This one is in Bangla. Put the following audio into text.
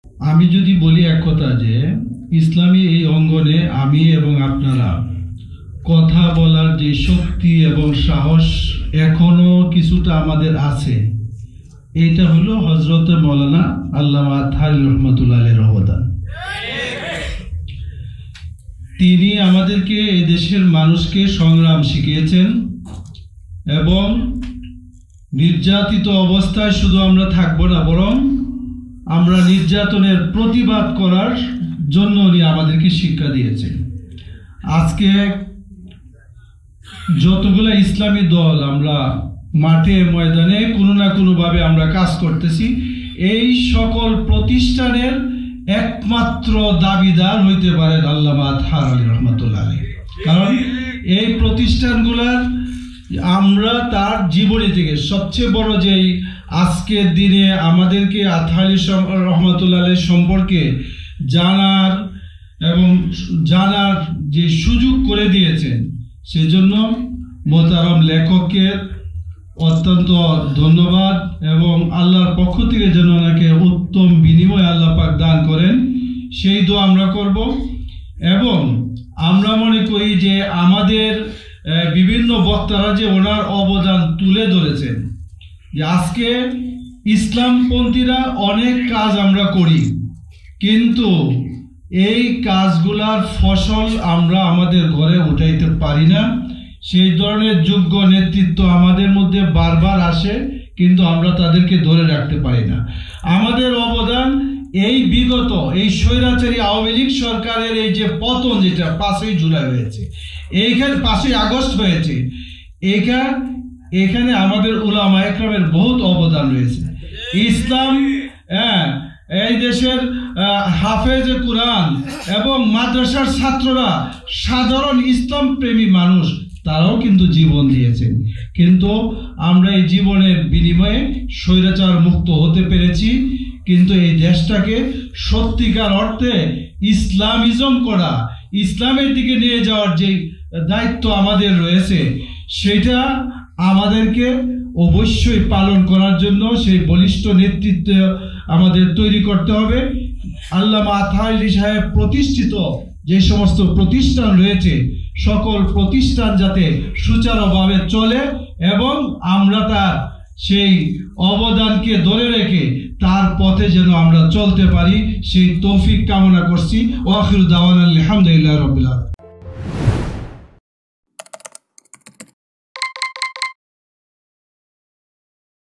আমি যদি বলি এক কথা যে ইসলামী এই অঙ্গনে আমি এবং আপনারা কথা বলার যে শক্তি এবং সাহস এখনো কিছুটা আমাদের আছে, এটা হলো হযরত মাওলানা আল্লামা আতহারী রহমাতুল্লাহ আলাইহির অবদান। তিনি আমাদেরকে এই দেশের মানুষকে সংগ্রাম শিখিয়েছেন এবং নির্যাতিত অবস্থায় শুধু আমরা থাকবো না, বরং আমরা নির্যাতনের প্রতিবাদ করার জন্য উনি আমাদেরকে শিক্ষা দিয়েছেন। আজকে যতগুলো ইসলামী দল আমরা মাঠে ময়দানে কোনো না কোনোভাবে আমরা কাজ করতেছি, এই সকল প্রতিষ্ঠানের একমাত্র দাবিদার হইতে পারেন আল্লামা আতহারী রহমাতুল্লাহ আলাইহি। কারণ এই প্রতিষ্ঠানগুলার আমরা তার জীবনী থেকে সবচেয়ে বড় যেই আজকের দিনে আমাদেরকে আতহারী রহমাতুল্লাহ আলাইহি সম্পর্কে জানার যে সুযোগ করে দিয়েছেন, সেজন্য মোহতারাম লেখককে অত্যন্ত ধন্যবাদ এবং আল্লাহর পক্ষ থেকে যেন ওনাকে উত্তম বিনিময় আল্লাহ পাক দান করেন, সেই দোয়া আমরা করব। এবং আমরা মনে করি যে আমাদের বিভিন্ন বক্তারা যে ওনার অবদান তুলে ধরেছেন, যে আজকে ইসলামপন্থীরা অনেক কাজ আমরা করি, কিন্তু এই কাজগুলার ফসল আমরা আমাদের ঘরে উঠাইতে পারি না। সেই ধরনের যোগ্য নেতৃত্ব আমাদের মধ্যে বারবার আসে, কিন্তু আমরা তাদেরকে ধরে রাখতে পারি না। আমাদের অবদান এই বিগত এই স্বৈরাচারী আওয়ামী লীগ সরকারের এই যে পতন, যেটা 5ই জুলাই হয়েছে, এইখানে 5ই আগস্ট হয়েছে, এখানে আমাদের উলামা একরামের বহুত অবদান রয়েছে। ইসলাম এই দেশের হাফেজে কুরআন এবং মাদ্রাসার ছাত্ররা সাধারণ ইসলাম প্রেমী মানুষ, তারাও কিন্তু জীবন দিয়েছেন, কিন্তু আমরা এই জীবনের বিনিময়ে স্বৈরাচার মুক্ত হতে পেরেছি। কিন্তু এই দেশটাকে সত্যিকার অর্থে ইসলামিজম করা, ইসলামের দিকে নিয়ে যাওয়ার যে দায়িত্ব আমাদের রয়েছে, সেটা আমাদেরকে অবশ্যই পালন করার জন্য সেই বলিষ্ঠ নেতৃত্ব আমাদের তৈরি করতে হবে। আল্লামা আতহারী সাহেব প্রতিষ্ঠিত যে সমস্ত প্রতিষ্ঠান রয়েছে, সকল প্রতিষ্ঠান যাতে সুচারুভাবে চলে এবং আমরা তার সেই অবদানকে ধরে রেখে তার পথে যেন আমরা চলতে পারি, সেই তৌফিক কামনা করছি। ওয়া আখিরু দাওয়ানা আলহামদুলিল্লাহি রাব্বিল আলামিন।